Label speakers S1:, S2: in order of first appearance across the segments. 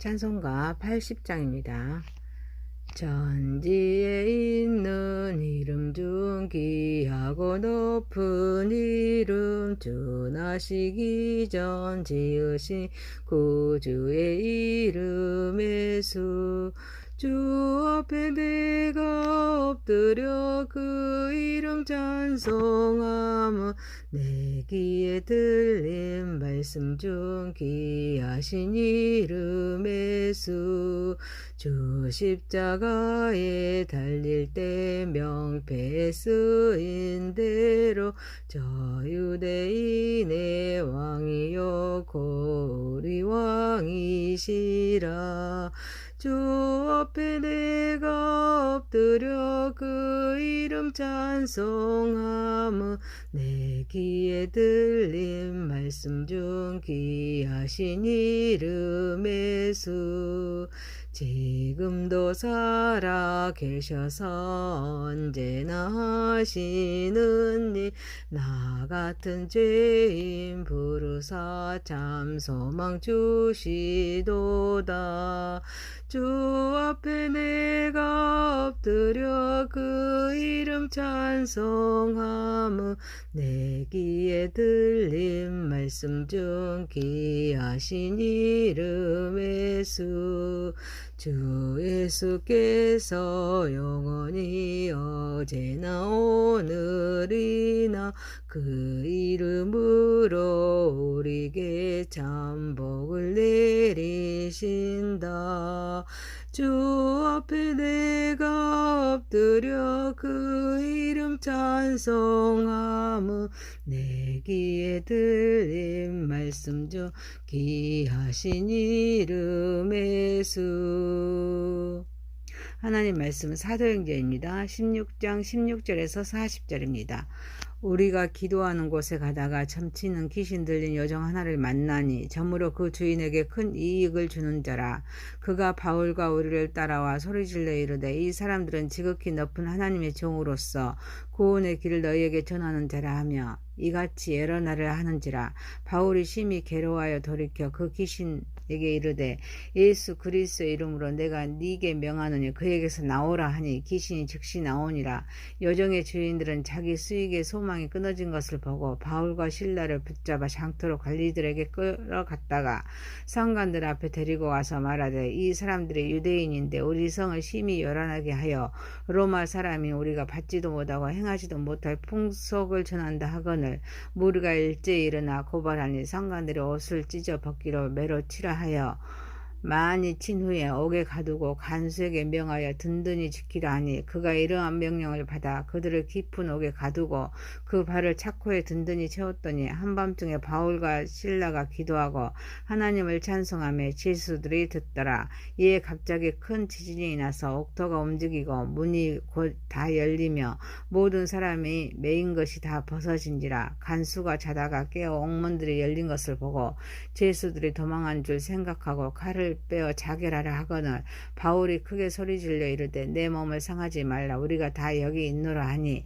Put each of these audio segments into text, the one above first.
S1: 찬송가 80장입니다. 천지에 있는 이름 중 귀하고 높은 이름, 주나시기 전 지으신 구주의 이름 예수. 주 앞에 내가 엎드려 그 이름 찬송함은 내 귀에 들린 말씀 중 귀하신 이름 예수. 주 십자가에 달릴 때 명패에 쓰인 대로 저 유대인의 왕이요 곧 우리 왕이시라. 주 앞에 내가 엎드려 그 이름 찬송함은 내 귀에 들린 말씀 중 귀하신 이름 예수. 지금도 살아 계셔서 언제나 하시는 일, 나 같은 죄인 부르사 참 소망 주시도다. 주 앞에 내가 엎드려 그 이름 찬송함은 내 귀에 들린 말씀 중 귀하신 이름 예수. 주 예수께서 영원히 어제나 오늘이나 그 이름으로 우리에게 참 복을 내리신다. 주 앞에 내가 엎드려 그 이름 찬송함은 내 귀에 들린 말씀 중 귀하신 이름 예수. 하나님 말씀은 사도행전입니다. 16장 16절에서 40절입니다. 우리가 기도하는 곳에 가다가 점치는 귀신 들린 여종 하나를 만나니 저무로 그 주인에게 큰 이익을 주는 자라. 그가 바울과 우리를 따라와 소리질러 이르되 이 사람들은 지극히 높은 하나님의 종으로서 구원의 길을 너희에게 전하는 자라 하며 이같이 여러 날을 하는지라. 바울이 심히 괴로워하여 돌이켜 그 귀신에게 이르되 예수 그리스도의 이름으로 내가 네게 명하노니 그에게서 나오라 하니 귀신이 즉시 나오니라. 여종의 주인들은 자기 수익의 소망이 끊어진 것을 보고 바울과 실라를 붙잡아 장터로 관리들에게 끌어갔다가 성관들 앞에 데리고 와서 말하되 이 사람들이 유대인인데 우리 성을 심히 요란하게 하여 로마 사람이 우리가 받지도 못하고 행하지도 못할 풍속을 전한다 하거늘 무리가 일제히 일어나 고발하니 성관들이 옷을 찢어 벗기로 매로 치라 하여 많이 친 후에 옥에 가두고 간수에게 명하여 든든히 지키라 하니 그가 이러한 명령을 받아 그들을 깊은 옥에 가두고 그 발을 착고에 든든히 채웠더니 한밤중에 바울과 실라가 기도하고 하나님을 찬송하며 죄수들이 듣더라. 이에 갑자기 큰 지진이 나서 옥토가 움직이고 문이 곧 다 열리며 모든 사람이 매인 것이 다 벗어진지라. 간수가 자다가 깨어 옥문들이 열린 것을 보고 죄수들이 도망한 줄 생각하고 칼을 빼어 자결하라 하거늘 바울이 크게 소리질러 이르되 내 몸을 상하지 말라. 우리가 다 여기 있노라 하니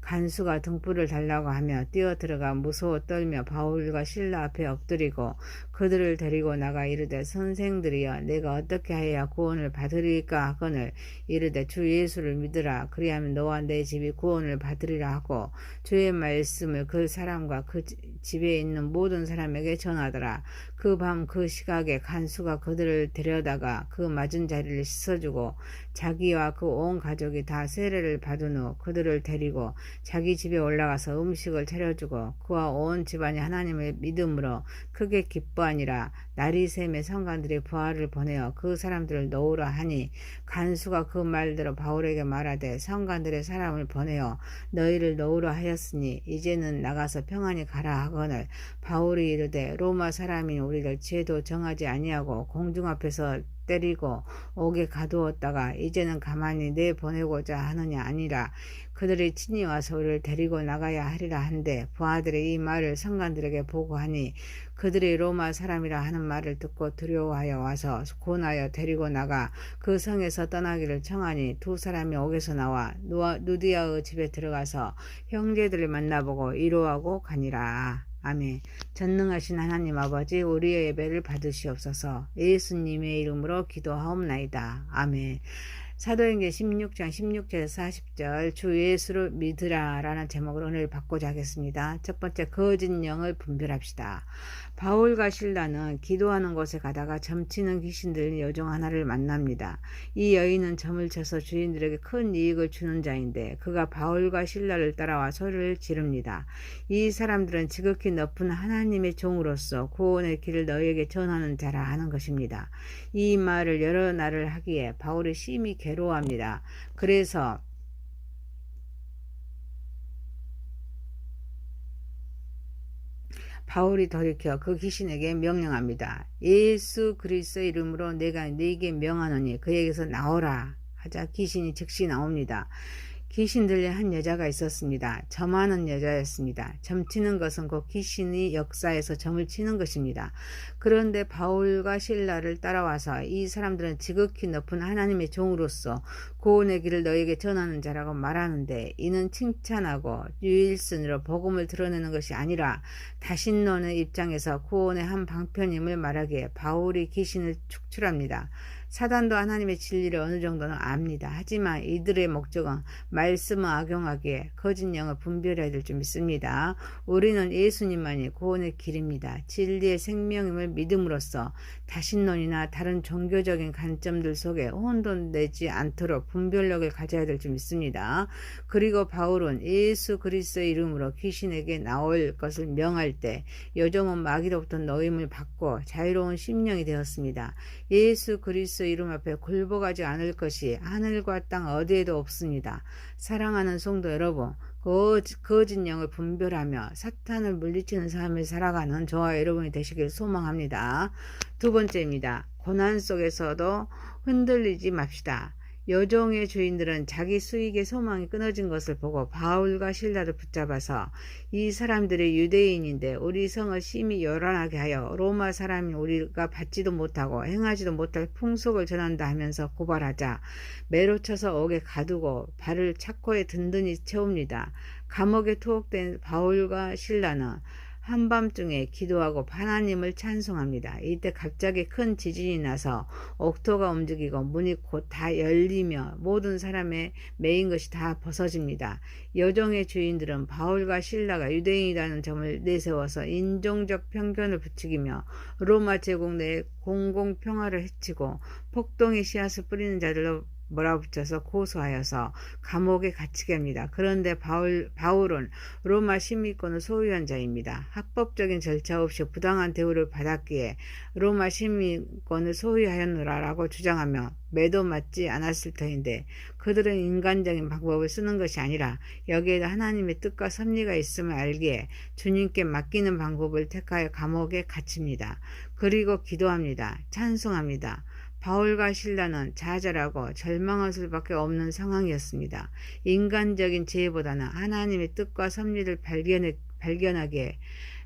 S1: 간수가 등불을 달라고 하며 뛰어들어가 무서워 떨며 바울과 실라 앞에 엎드리고 그들을 데리고 나가 이르되 선생들이여 내가 어떻게 하여야 구원을 받으리까 하거늘 이르되 주 예수를 믿으라. 그리하면 너와 내 집이 구원을 받으리라 하고 주의 말씀을 그 사람과 그 집에 있는 모든 사람에게 전하더라. 그 밤 그 시각에 간수가 그들을 데려다가 그 맞은 자리를 씻어주고 자기와 그 온 가족이 다 세례를 받은 후 그들을 데리고 자기 집에 올라가서 음식을 차려주고 그와 온 집안이 하나님을 믿음으로 크게 기뻐하니라. 날이 새매 성관들이 부하를 보내어 그 사람들을 놓으라 하니 간수가 그 말대로 바울에게 말하되 성관들의 사람을 보내어 너희를 놓으라 하였으니 이제는 나가서 평안히 가라 하거늘 바울이 이르되 로마 사람인 우리를 죄도 정하지 아니하고 공중 앞에서 때리고 옥에 가두었다가 이제는 가만히 내보내고자 하느냐 아니라 그들이 친히 와서 우리를 데리고 나가야 하리라 한데 부하들이 이 말을 성관들에게 보고하니 그들이 로마 사람이라 하는 말을 듣고 두려워하여 와서 고나여 데리고 나가 그 성에서 떠나기를 청하니 두 사람이 옥에서 나와 누디아의 집에 들어가서 형제들을 만나보고 위로하고 가니라. 아멘. 전능하신 하나님 아버지, 우리의 예배를 받으시옵소서. 예수님의 이름으로 기도하옵나이다. 아멘. 사도행전 16장 16절에서 40절 주 예수를 믿으라 라는 제목으로 은혜를 받고자 하겠습니다. 첫 번째, 거짓 영을 분별합시다. 바울과 실라는 기도하는 곳에 가다가 점치는 귀신 들린 여종 하나를 만납니다. 이 여인은 점을 쳐서 주인들에게 큰 이익을 주는 자인데 그가 바울과 실라를 따라와 소리를 지릅니다. 이 사람들은 지극히 높은 하나님의 종으로서 구원의 길을 너희에게 전하는 자라 하는 것입니다. 이 말을 여러 날을 하기에 바울이 심히 괴로워합니다. 그래서 바울이 돌이켜 그 귀신에게 명령합니다. 예수 그리스도의 이름으로 내가 네게 명하노니 그에게서 나오라 하자 귀신이 즉시 나옵니다. 귀신 들린 한 여자가 있었습니다. 점하는 여자였습니다. 점치는 것은 곧 귀신이 역사에서 점을 치는 것입니다. 그런데 바울과 실라를 따라와서 이 사람들은 지극히 높은 하나님의 종으로서 구원의 길을 너에게 전하는 자라고 말하는데 이는 칭찬하고 유일순으로 복음을 드러내는 것이 아니라 다신론의 입장에서 구원의 한 방편임을 말하기에 바울이 귀신을 축출합니다. 사단도 하나님의 진리를 어느 정도는 압니다. 하지만 이들의 목적은 말씀을 악용하기에 거짓 영을 분별해야 될 줄 믿습니다. 우리는 예수님만이 구원의 길입니다. 진리의 생명임을 믿음으로써 다신론이나 다른 종교적인 관점들 속에 혼돈되지 않도록 분별력을 가져야 될 줄 믿습니다. 그리고 바울은 예수 그리스도의 이름으로 귀신에게 나올 것을 명할 때 여종은 마귀로부터 노임을 받고 자유로운 심령이 되었습니다. 예수 그리스도 이름 앞에 굴복하지 않을 것이 하늘과 땅 어디에도 없습니다. 사랑하는 성도 여러분, 거짓 영을 분별하며 사탄을 물리치는 삶을 살아가는 저와 여러분이 되시길 소망합니다. 두 번째입니다. 고난 속에서도 흔들리지 맙시다. 여종의 주인들은 자기 수익의 소망이 끊어진 것을 보고 바울과 실라를 붙잡아서 이 사람들이 유대인인데 우리 성을 심히 요란하게 하여 로마 사람인 우리가 받지도 못하고 행하지도 못할 풍속을 전한다 하면서 고발하자 매로 쳐서 옥에 가두고 발을 착고에 든든히 채웁니다. 감옥에 투옥된 바울과 실라는 한밤중에 기도하고 하나님을 찬송합니다. 이때 갑자기 큰 지진이 나서 옥토가 움직이고 문이 곧 다 열리며 모든 사람의 매인 것이 다 벗어집니다. 여종의 주인들은 바울과 실라가 유대인이라는 점을 내세워서 인종적 편견을 부추기며 로마 제국 내에 공공평화를 해치고 폭동의 씨앗을 뿌리는 자들로 몰아붙여서 고소하여서 감옥에 갇히게 합니다. 그런데 바울은 로마 시민권을 소유한 자입니다. 합법적인 절차 없이 부당한 대우를 받았기에 로마 시민권을 소유하였노라라고 주장하며 매도 맞지 않았을 터인데 그들은 인간적인 방법을 쓰는 것이 아니라 여기에도 하나님의 뜻과 섭리가 있음을 알기에 주님께 맡기는 방법을 택하여 감옥에 갇힙니다. 그리고 기도합니다. 찬송합니다. 바울과 실라는 좌절하고 절망할 수밖에 없는 상황이었습니다. 인간적인 지혜보다는 하나님의 뜻과 섭리를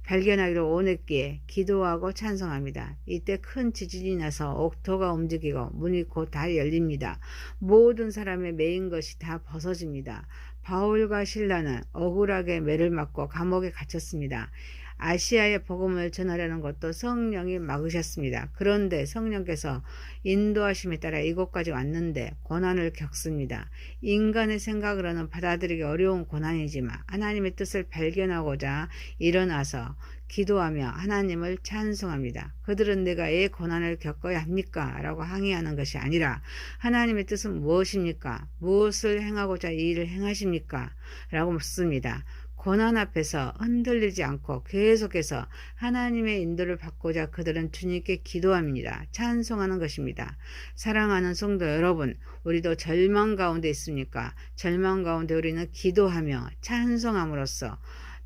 S1: 발견하기로 원했기에 기도하고 찬송합니다. 이때 큰 지진이 나서 옥토가 움직이고 문이 곧 다 열립니다. 모든 사람의 매인 것이 다 벗어집니다. 바울과 실라는 억울하게 매를 맞고 감옥에 갇혔습니다. 아시아의 복음을 전하려는 것도 성령이 막으셨습니다. 그런데 성령께서 인도하심에 따라 이곳까지 왔는데 고난을 겪습니다. 인간의 생각으로는 받아들이기 어려운 고난이지만 하나님의 뜻을 발견하고자 일어나서 기도하며 하나님을 찬송합니다. 그들은 내가 왜 고난을 겪어야 합니까? 라고 항의하는 것이 아니라 하나님의 뜻은 무엇입니까? 무엇을 행하고자 이 일을 행하십니까? 라고 묻습니다. 고난 앞에서 흔들리지 않고 계속해서 하나님의 인도를 받고자 그들은 주님께 기도합니다. 찬송하는 것입니다. 사랑하는 성도 여러분, 우리도 절망 가운데 있습니까? 절망 가운데 우리는 기도하며 찬송함으로써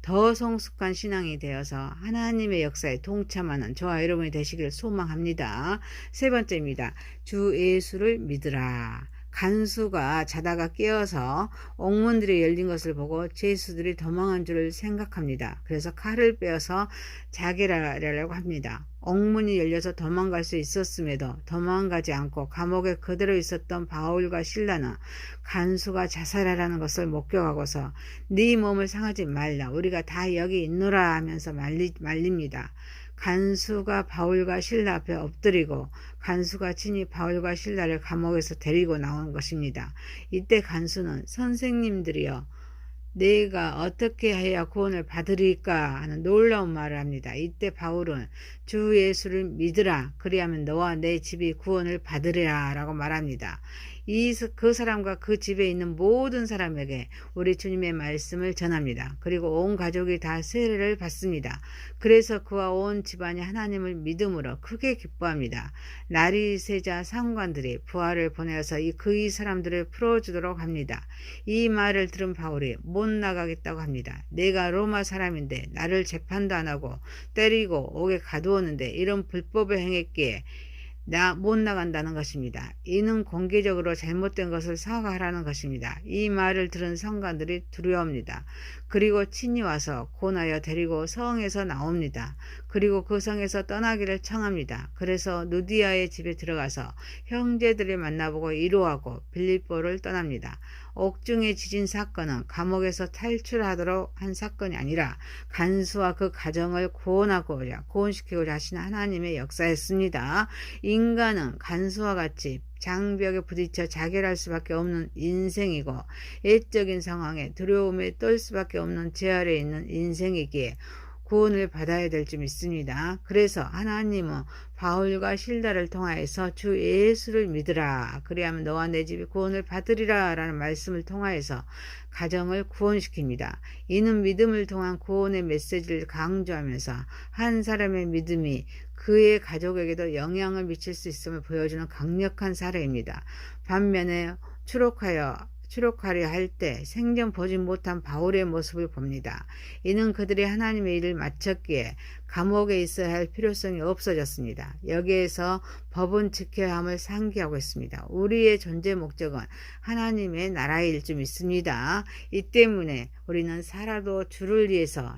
S1: 더 성숙한 신앙이 되어서 하나님의 역사에 동참하는 저와 여러분이 되시기를 소망합니다. 세 번째입니다. 주 예수를 믿으라. 간수가 자다가 깨어서 옥문들이 열린 것을 보고 죄수들이 도망한 줄을 생각합니다. 그래서 칼을 빼어서 자결하려고 합니다. 옥문이 열려서 도망갈 수 있었음에도 도망가지 않고 감옥에 그대로 있었던 바울과 실라는 간수가 자살하라는 것을 목격하고서 네 몸을 상하지 말라 우리가 다 여기 있노라 하면서 말립니다. 간수가 바울과 실라 앞에 엎드리고 간수가 친히 바울과 실라를 감옥에서 데리고 나온 것입니다. 이때 간수는 선생님들이여 내가 어떻게 해야 구원을 받으리까 하는 놀라운 말을 합니다. 이때 바울은 주 예수를 믿으라 그리하면 너와 내 집이 구원을 받으리라 라고 말합니다. 그 사람과 그 집에 있는 모든 사람에게 우리 주님의 말씀을 전합니다. 그리고 온 가족이 다 세례를 받습니다. 그래서 그와 온 집안이 하나님을 믿음으로 크게 기뻐합니다. 나리세자 상관들이 부하를 보내어서 그 사람들을 풀어주도록 합니다. 이 말을 들은 바울이 못 나가겠다고 합니다. 내가 로마 사람인데 나를 재판도 안 하고 때리고 옥에 가두었는데 이런 불법을 행했기에 나 못 나간다는 것입니다. 이는 공개적으로 잘못된 것을 사과하라는 것입니다. 이 말을 들은 성관들이 두려워합니다. 그리고 친히 와서 고나여 데리고 성에서 나옵니다. 그리고 그 성에서 떠나기를 청합니다. 그래서 누디아의 집에 들어가서 형제들을 만나보고 위로하고 빌립보를 떠납니다. 옥중에 지진 사건은 감옥에서 탈출하도록 한 사건이 아니라 간수와 그 가정을 구원시키고자 하시는 하나님의 역사였습니다. 인간은 간수와 같이 장벽에 부딪혀 자결할 수밖에 없는 인생이고 애적인 상황에 두려움에 떨 수밖에 없는 재활에 있는 인생이기에 구원을 받아야 될 줄 믿습니다. 그래서 하나님은 바울과 실다를 통하여서 주 예수를 믿으라 그리하면 너와 내 집이 구원을 받으리라 라는 말씀을 통하여서 가정을 구원시킵니다. 이는 믿음을 통한 구원의 메시지를 강조하면서 한 사람의 믿음이 그의 가족에게도 영향을 미칠 수 있음을 보여주는 강력한 사례입니다. 반면에 추록하려 할 때 생전 보지 못한 바울의 모습을 봅니다. 이는 그들이 하나님의 일을 마쳤기에 감옥에 있어야 할 필요성이 없어졌습니다. 여기에서 법은 지켜야 함을 상기하고 있습니다. 우리의 존재 목적은 하나님의 나라일 줄 믿습니다. 이 때문에 우리는 살아도 주를 위해서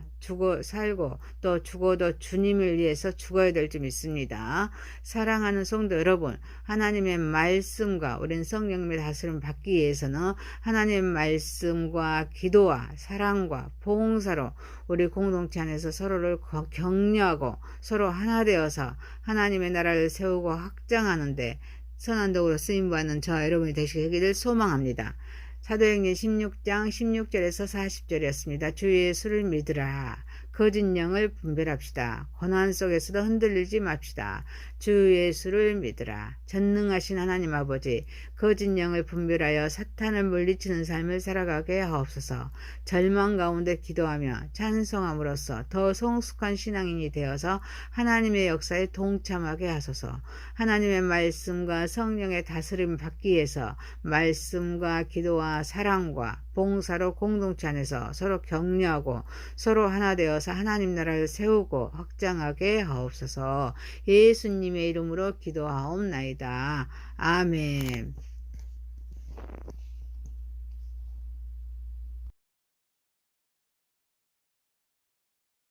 S1: 살고 또 죽어도 주님을 위해서 죽어야 될 줄 믿습니다. 사랑하는 성도 여러분, 하나님의 말씀과 우리는 성령님의 다스림 받기 위해서는 하나님의 말씀과 기도와 사랑과 봉사로 우리 공동체 안에서 서로를 격려하고 서로 하나 되어서 하나님의 나라를 세우고 확장하는데 선한 도구로 쓰임받는 저와 여러분이 되시기를 소망합니다. 사도행전 16장 16절에서 40절이었습니다. 주 예수를 믿으라. 거짓 영을 분별합시다. 고난 속에서도 흔들리지 맙시다. 주 예수를 믿으라. 전능하신 하나님 아버지, 거짓 영을 분별하여 사탄을 물리치는 삶을 살아가게 하옵소서. 절망 가운데 기도하며 찬송함으로써 더 성숙한 신앙인이 되어서 하나님의 역사에 동참하게 하소서. 하나님의 말씀과 성령의 다스림 받기 위해서 말씀과 기도와 사랑과 봉사로 공동체 안에서 서로 격려하고 서로 하나 되어서 하나님 나라를 세우고 확장하게 하옵소서. 예수님의 이름으로 기도하옵나이다. 아멘.